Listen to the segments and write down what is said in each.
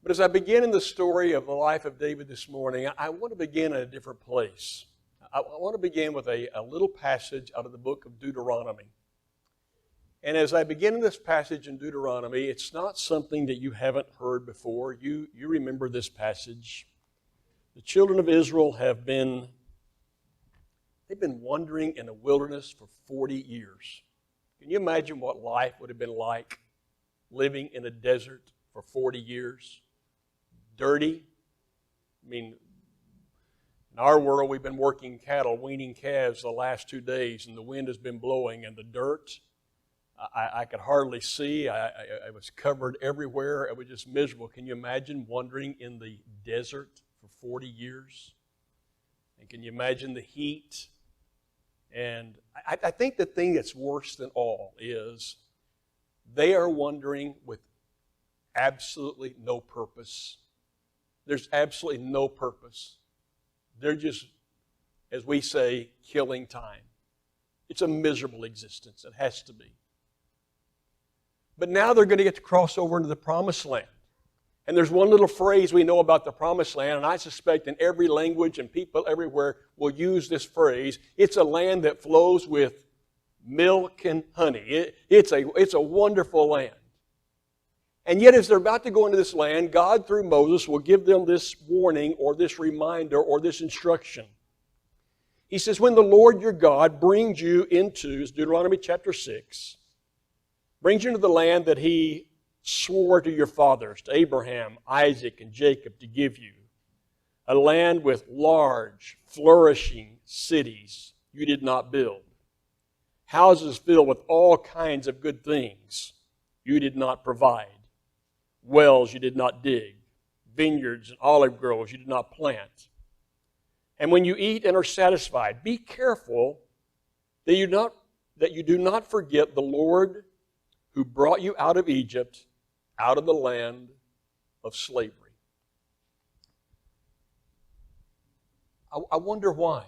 But as I begin in the story of the life of David this morning, I want to begin in a different place. I want to begin with a little passage out of the book of Deuteronomy. And as I begin in this passage in Deuteronomy, it's not something that you haven't heard before. You remember this passage. The children of Israel they've been wandering in the wilderness for 40 years. Can you imagine what life would have been like living in a desert for 40 years? Dirty. I mean, in our world, we've been working cattle, weaning calves the last 2 days, and the wind has been blowing, and the dirt, I could hardly see. I was covered everywhere. It was just miserable. Can you imagine wandering in the desert for 40 years? And can you imagine the heat? And I think the thing that's worse than all is they are wandering with absolutely no purpose. There's absolutely no purpose. They're just, as we say, killing time. It's a miserable existence. It has to be. But now they're going to get to cross over into the Promised Land. And there's one little phrase we know about the Promised Land, and I suspect in every language and people everywhere will use this phrase. It's a land that flows with milk and honey. It's a wonderful land. And yet as they're about to go into this land, God through Moses will give them this warning or this reminder or this instruction. He says, when the Lord your God brings you into, Deuteronomy chapter 6, brings you into the land that He swore to your fathers, to Abraham, Isaac, and Jacob to give you, a land with large, flourishing cities you did not build, houses filled with all kinds of good things you did not provide, wells you did not dig, vineyards and olive groves you did not plant. And when you eat and are satisfied, be careful that you do not forget the Lord who brought you out of Egypt, out of the land of slavery. I wonder why.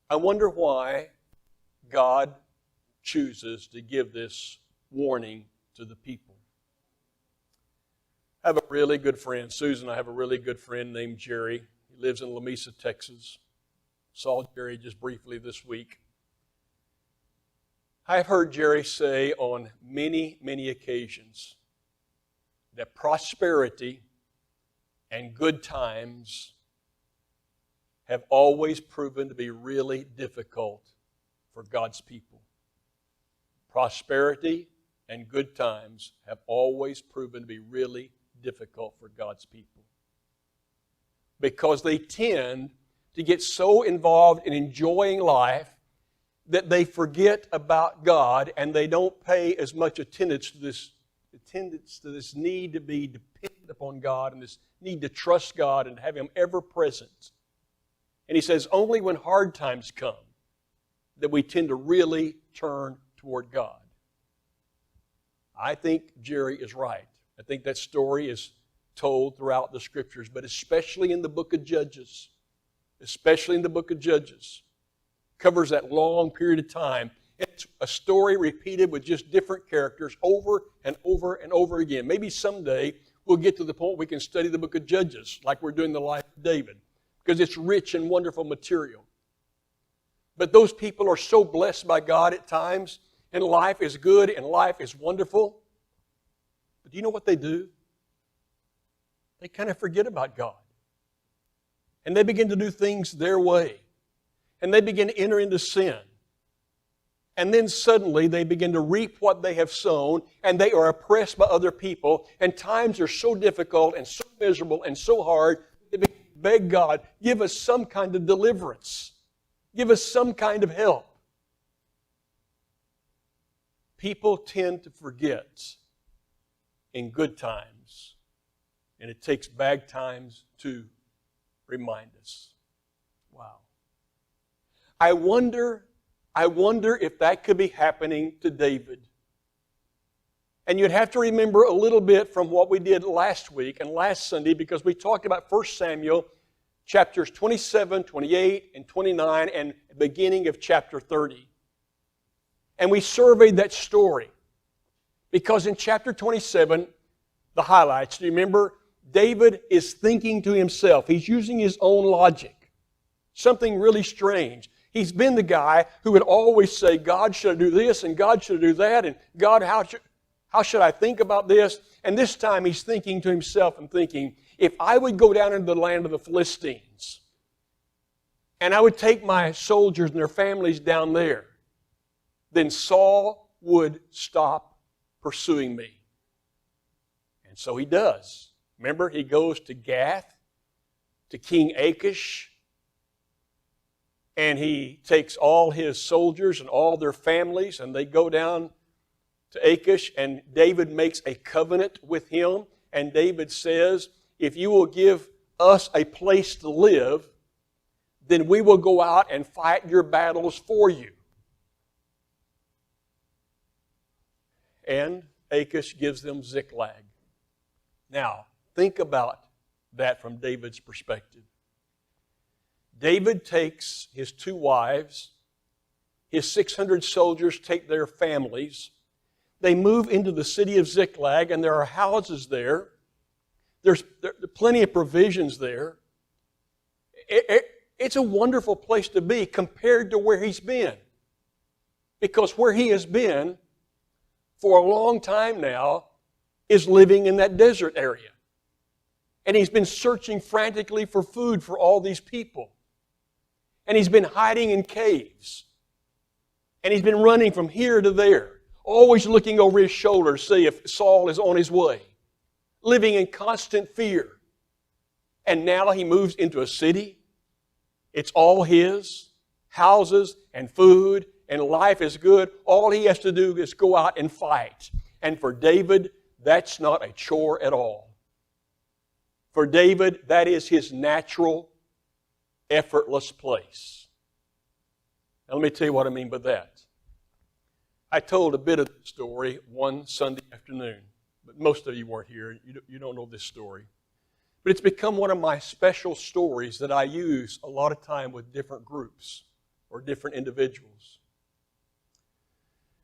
I wonder why God chooses to give this warning to the people. I have a really good friend, Susan. I have a really good friend named Jerry. He lives in Lamesa, Texas. Saw Jerry just briefly this week. I've heard Jerry say on many, many occasions that prosperity and good times have always proven to be really difficult for God's people. Prosperity and good times have always proven to be really difficult for God's people. Because they tend to get so involved in enjoying life that they forget about God and they don't pay as much attendance to this need to be dependent upon God and this need to trust God and have Him ever present. And he says only when hard times come that we tend to really turn toward God. I think Jerry is right. I think that story is told throughout the Scriptures, but especially in the book of Judges. Especially in the book of Judges. Covers that long period of time. It's a story repeated with just different characters over and over and over again. Maybe someday we'll get to the point we can study the book of Judges like we're doing the life of David, because it's rich and wonderful material. But those people are so blessed by God at times, and life is good and life is wonderful. But do you know what they do? They kind of forget about God. And they begin to do things their way. And they begin to enter into sin. And then suddenly they begin to reap what they have sown, and they are oppressed by other people, and times are so difficult and so miserable and so hard, they begin to beg God, give us some kind of deliverance. Give us some kind of help. People tend to forget in good times, and it takes bad times to remind us. Wow. I wonder if that could be happening to David. And you'd have to remember a little bit from what we did last week and last Sunday, because we talked about 1 Samuel chapters 27, 28, and 29, and the beginning of chapter 30. And we surveyed that story. Because in chapter 27, the highlights, do you remember? David is thinking to himself. He's using his own logic. Something really strange. He's been the guy who would always say, God should do this and God should do that, and God, how should I think about this? And this time he's thinking to himself and thinking, if I would go down into the land of the Philistines, and I would take my soldiers and their families down there, then Saul would stop pursuing me. And so he does. Remember, he goes to Gath, to King Achish, and he takes all his soldiers and all their families, and they go down to Achish, and David makes a covenant with him, and David says, if you will give us a place to live, then we will go out and fight your battles for you. And Achish gives them Ziklag. Now, think about that from David's perspective. David takes his 2 wives, his 600 soldiers take their families. They move into the city of Ziklag, and there are houses there. There's plenty of provisions there. It's a wonderful place to be compared to where he's been. Because where he has been for a long time now is living in that desert area. And he's been searching frantically for food for all these people. And he's been hiding in caves. And he's been running from here to there, always looking over his shoulder to see if Saul is on his way, living in constant fear. And now he moves into a city. It's all his, houses and food, and life is good. All he has to do is go out and fight. And for David, that's not a chore at all. For David, that is his natural, effortless place. Now let me tell you what I mean by that. I told a bit of the story one Sunday afternoon, but most of you weren't here. You don't know this story. But it's become one of my special stories that I use a lot of time with different groups or different individuals.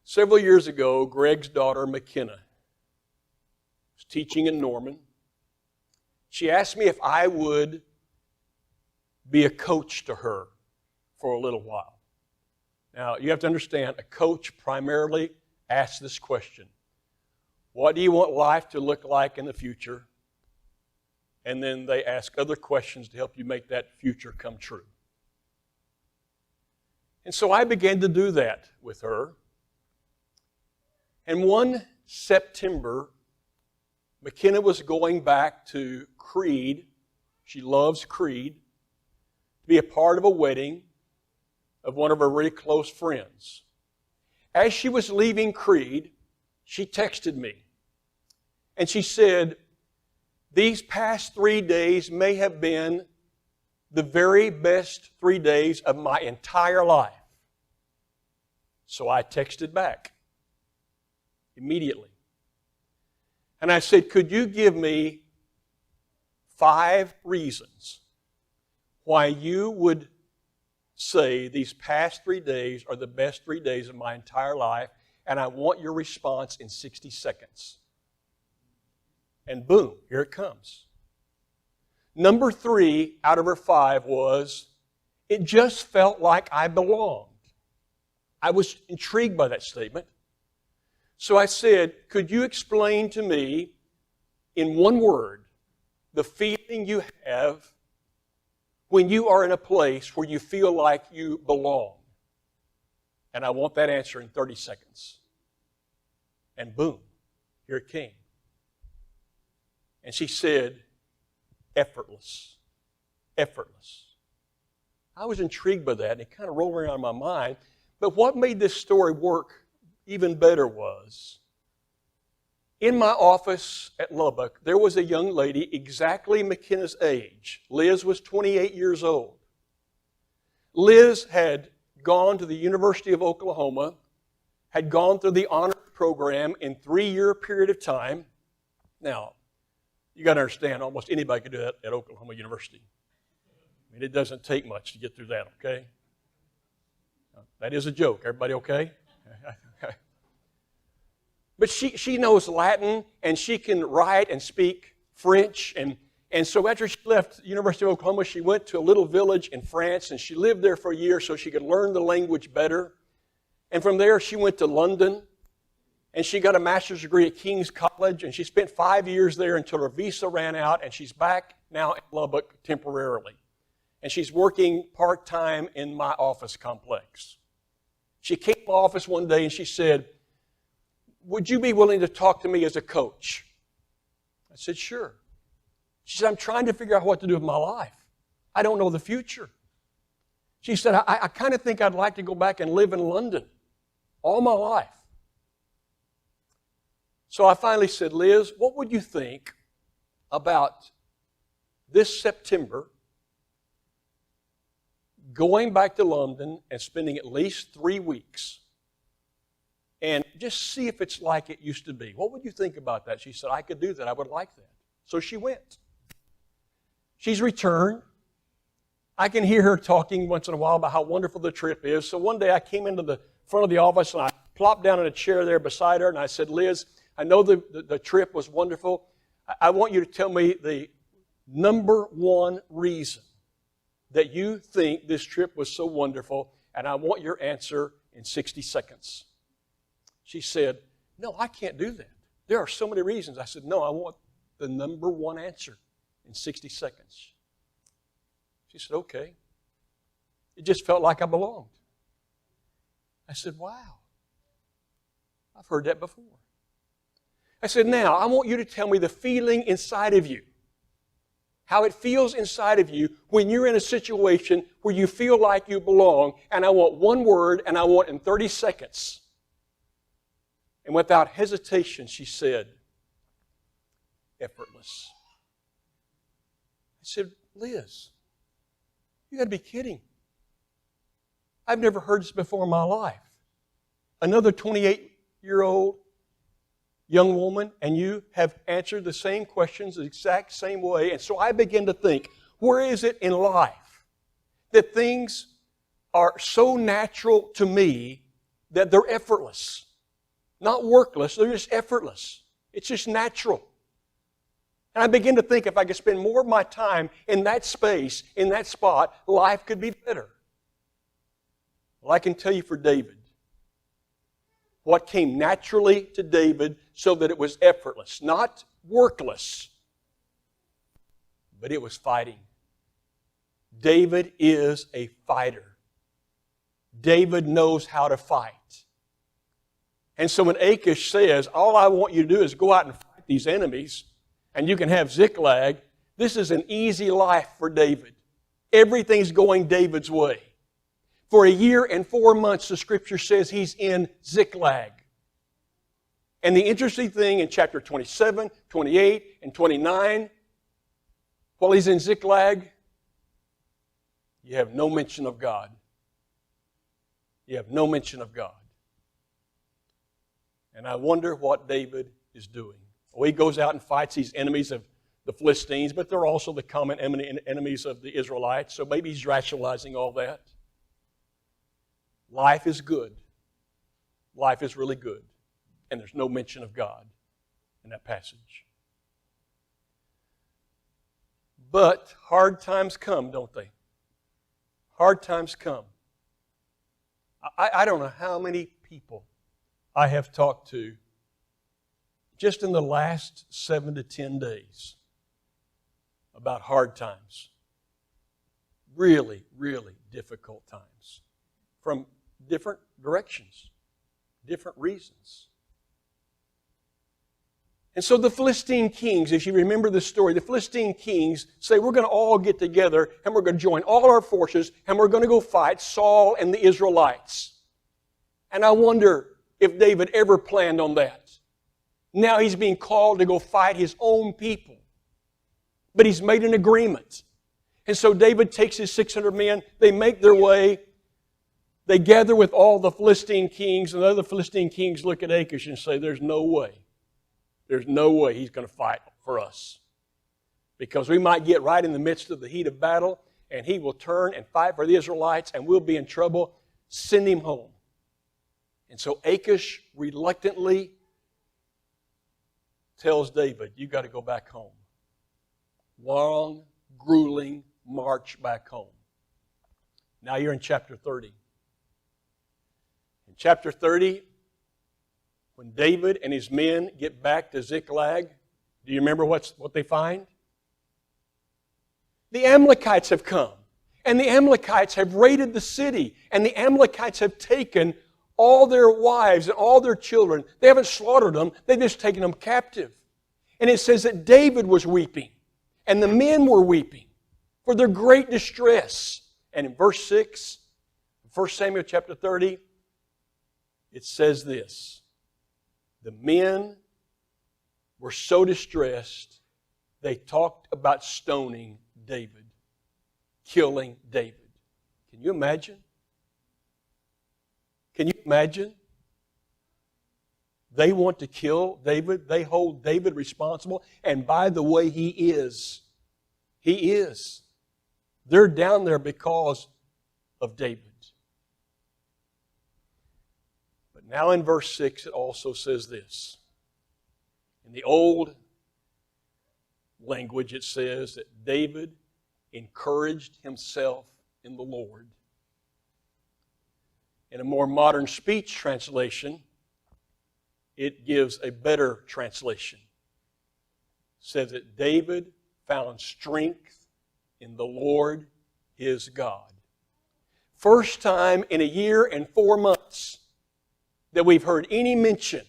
Several years ago, Greg's daughter, McKenna, was teaching in Norman. She asked me if I would be a coach to her for a little while. Now, you have to understand, a coach primarily asks this question. What do you want life to look like in the future? And then they ask other questions to help you make that future come true. And so I began to do that with her. And one September, McKenna was going back to Creed. She loves Creed. To be a part of a wedding of one of her really close friends. As she was leaving Creed, she texted me. And she said, these past 3 days may have been the very best 3 days of my entire life. So I texted back immediately. And I said, could you give me 5 reasons why you would say these past 3 days are the best 3 days of my entire life, and I want your response in 60 seconds. And boom, here it comes. Number 3 out of her 5 was, it just felt like I belonged. I was intrigued by that statement. So I said, could you explain to me in one word the feeling you have when you are in a place where you feel like you belong? And I want that answer in 30 seconds. And boom, here it came. And she said, effortless. Effortless. I was intrigued by that, and it kind of rolled around in my mind. But what made this story work even better was, in my office at Lubbock, there was a young lady exactly McKenna's age. Liz was 28 years old. Liz had gone to the University of Oklahoma, had gone through the honor program in 3-year period of time. Now, you got to understand, almost anybody could do that at Oklahoma University. I mean, it doesn't take much to get through that, okay? That is a joke. Everybody okay? But she knows Latin, and she can write and speak French. And so after she left the University of Oklahoma, she went to a little village in France, and she lived there for a year so she could learn the language better. And from there, she went to London, and she got a master's degree at King's College, and she spent 5 years there until her visa ran out, and she's back now in Lubbock temporarily. And she's working part-time in my office complex. She came to my office one day, and she said, "Would you be willing to talk to me as a coach?" I said, "Sure." She said, "I'm trying to figure out what to do with my life. I don't know the future." She said, I kind of think I'd like to go back and live in London all my life." So I finally said, "Liz, what would you think about this September going back to London and spending at least 3 weeks and just see if it's like it used to be? What would you think about that?" She said, "I could do that. I would like that." So she went. She's returned. I can hear her talking once in a while about how wonderful the trip is. So one day I came into the front of the office and I plopped down in a chair there beside her and I said, "Liz, I know the trip was wonderful. I want you to tell me the number one reason that you think this trip was so wonderful, and I want your answer in 60 seconds. She said, "No, I can't do that. There are so many reasons." I said, "No, I want the number one answer in 60 seconds. She said, "Okay." It just felt like I belonged. I said, "Wow, I've heard that before." I said, "Now, I want you to tell me the feeling inside of you, how it feels inside of you when you're in a situation where you feel like you belong, and I want one word, and I want in 30 seconds. And without hesitation, she said, "Effortless." I said, "Liz, you got to be kidding. I've never heard this before in my life. Another 28-year-old young woman, and you have answered the same questions the exact same way." And so I began to think, where is it in life that things are so natural to me that they're effortless? Not workless, they're just effortless. It's just natural. And I began to think if I could spend more of my time in that space, in that spot, life could be better. Well, I can tell you for David, what came naturally to David so that it was effortless, not workless, but it was fighting. David is a fighter. David knows how to fight. And so when Achish says, "All I want you to do is go out and fight these enemies, and you can have Ziklag," this is an easy life for David. Everything's going David's way. For a year and 4 months, the Scripture says he's in Ziklag. And the interesting thing in chapter 27, 28, and 29, while he's in Ziklag, you have no mention of God. You have no mention of God. And I wonder what David is doing. Well, he goes out and fights these enemies of the Philistines, but they're also the common enemies of the Israelites, so maybe he's rationalizing all that. Life is good. Life is really good. And there's no mention of God in that passage. But hard times come, don't they? Hard times come. I don't know how many people I have talked to just in the last 7 to 10 days about hard times. Really, really difficult times. From different directions, different reasons. And so the Philistine kings, as you remember the story, the Philistine kings say, "We're going to all get together and we're going to join all our forces and we're going to go fight Saul and the Israelites." And I wonder if David ever planned on that. Now he's being called to go fight his own people. But he's made an agreement. And so David takes his 600 men, they make their way, they gather with all the Philistine kings, and the other Philistine kings look at Achish and say, "There's no way. There's no way he's going to fight for us. Because we might get right in the midst of the heat of battle, and he will turn and fight for the Israelites, and we'll be in trouble. Send him home." And so Achish reluctantly tells David, "You've got to go back home." long, grueling march back home. Now you're in chapter 30. In chapter 30, when David and his men get back to Ziklag, do you remember what they find? The Amalekites have come, and the Amalekites have raided the city, and the Amalekites have taken all their wives and all their children. They haven't slaughtered them, they've just taken them captive. And it says that David was weeping, and the men were weeping for their great distress. And in verse 6, 1 Samuel chapter 30, it says this: the men were so distressed, they talked about stoning David, killing David. Can you imagine? Can you imagine? They want to kill David. They hold David responsible. And by the way, he is. He is. They're down there because of David. But now in verse 6, it also says this. In the old language, it says that David encouraged himself in the Lord. In a more modern speech translation, it gives a better translation. It says that David found strength in the Lord his God. First time in a year and 4 months that we've heard any mention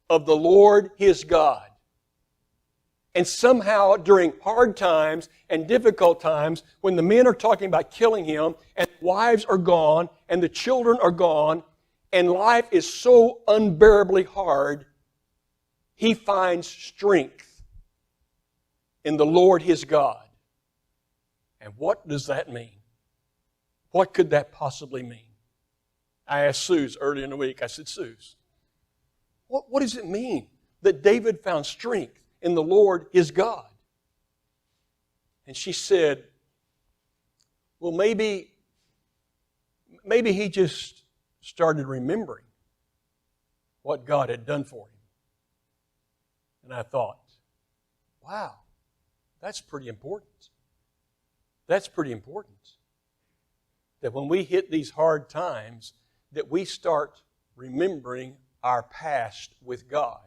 of the Lord his God. And somehow during hard times and difficult times, when the men are talking about killing him, and wives are gone, and the children are gone, and life is so unbearably hard, he finds strength in the Lord his God. And what does that mean? What could that possibly mean? I asked Suze earlier in the week, I said, Suze, what does it mean that David found strength in the Lord his God? And she said, well, maybe he just started remembering what God had done for him. And I thought, wow, that's pretty important. That's pretty important. That when we hit these hard times, that we start remembering our past with God.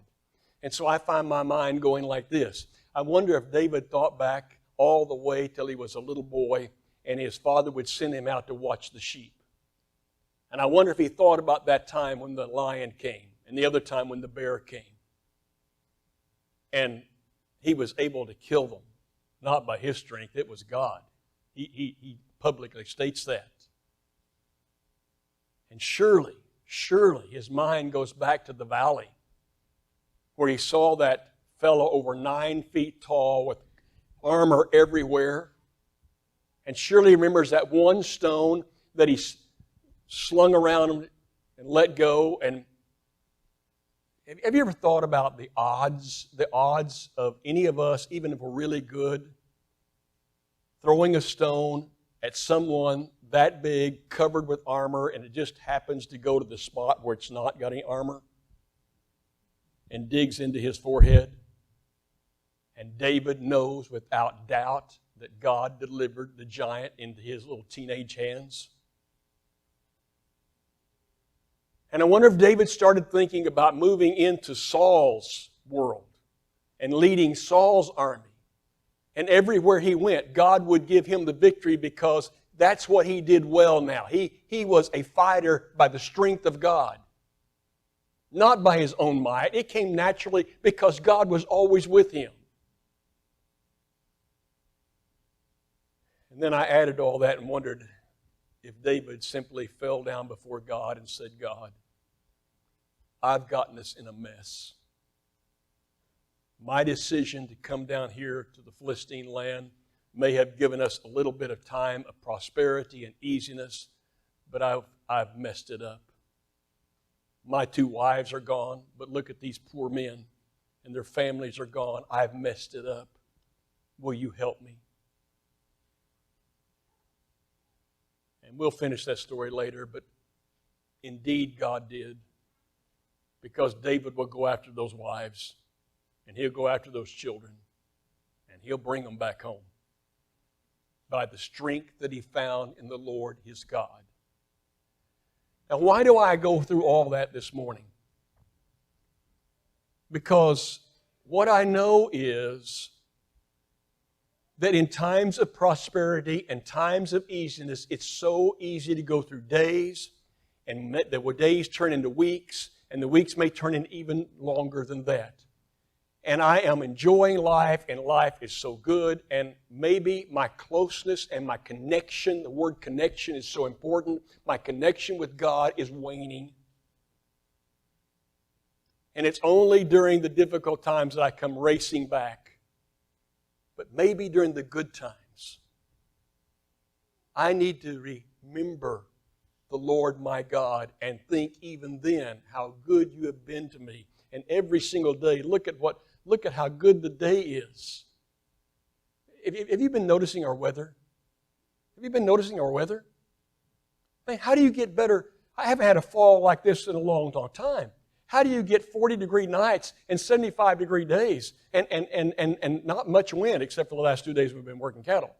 And so I find my mind going like this. I wonder if David thought back all the way till he was a little boy and his father would send him out to watch the sheep. And I wonder if he thought about that time when the lion came and the other time when the bear came. And he was able to kill them, not by his strength, it was God. He publicly states that. And surely his mind goes back to the valley where he saw that fellow over 9 feet tall with armor everywhere. And surely he remembers that one stone that he slung around him and let go. And have you ever thought about the odds of any of us, even if we're really good, throwing a stone at someone that big, covered with armor, and it just happens to go to the spot where it's not got any armor and digs into his forehead? And David knows without doubt that God delivered the giant into his little teenage hands. And I wonder if David started thinking about moving into Saul's world and leading Saul's army. And everywhere he went, God would give him the victory because that's what he did well now. He was a fighter by the strength of God, not by his own might. It came naturally because God was always with him. And then I added all that and wondered if David simply fell down before God and said, God, I've gotten us in a mess. My decision to come down here to the Philistine land may have given us a little bit of time of prosperity and easiness, but I've messed it up. My 2 wives are gone, but look at these poor men, and their families are gone. I've messed it up. Will you help me? And we'll finish that story later, but indeed God did, because David will go after those wives, and he'll go after those children, and He'll bring them back home by the strength that he found in the Lord his God. Now, why do I go through all that this morning? Because what I know is that in times of prosperity and times of easiness, it's so easy to go through days, and the days turn into weeks, and the weeks may turn in even longer than that. And I am enjoying life, and life is so good, and maybe my closeness and my connection, the word connection is so important, my connection with God is waning. And it's only during the difficult times that I come racing back. But maybe during the good times, I need to remember the Lord my God and think even then how good you have been to me. And every single day, look at how good the day is. Have you been noticing our weather? Have you been noticing our weather? Man, how do you get better? I haven't had a fall like this in a long, long time. How do you get 40-degree nights and 75-degree days and not much wind except for the last 2 days we've been working cattle?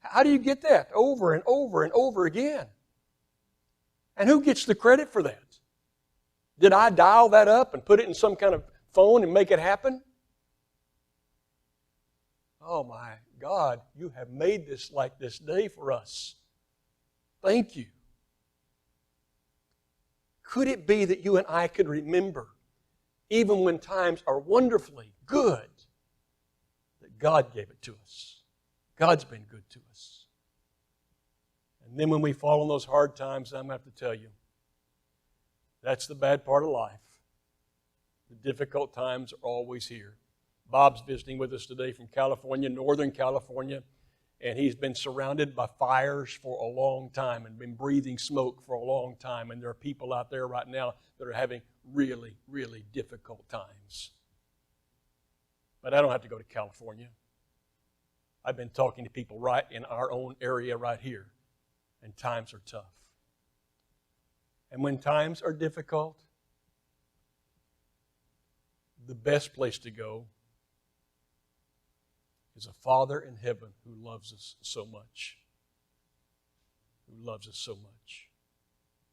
How do you get that over and over and over again? And who gets the credit for that? Did I dial that up and put it in some kind of phone and make it happen? Oh my God, you have made this like this day for us. Thank you. Could it be that you and I could remember, even when times are wonderfully good, that God gave it to us? God's been good to us. And then when we fall in those hard times, I'm going to have to tell you, that's the bad part of life. The difficult times are always here. Bob's visiting with us today from California, Northern California, and he's been surrounded by fires for a long time and been breathing smoke for a long time. And there are people out there right now that are having really, really difficult times. But I don't have to go to California. I've been talking to people right in our own area right here, and times are tough. And when times are difficult, the best place to go is a Father in heaven who loves us so much. Who loves us so much.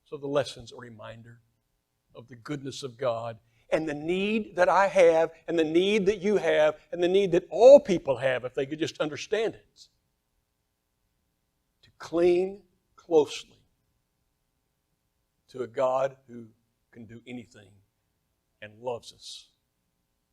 So the lesson's a reminder of the goodness of God and the need that I have and the need that you have and the need that all people have if they could just understand it. To cling closely to a God who can do anything and loves us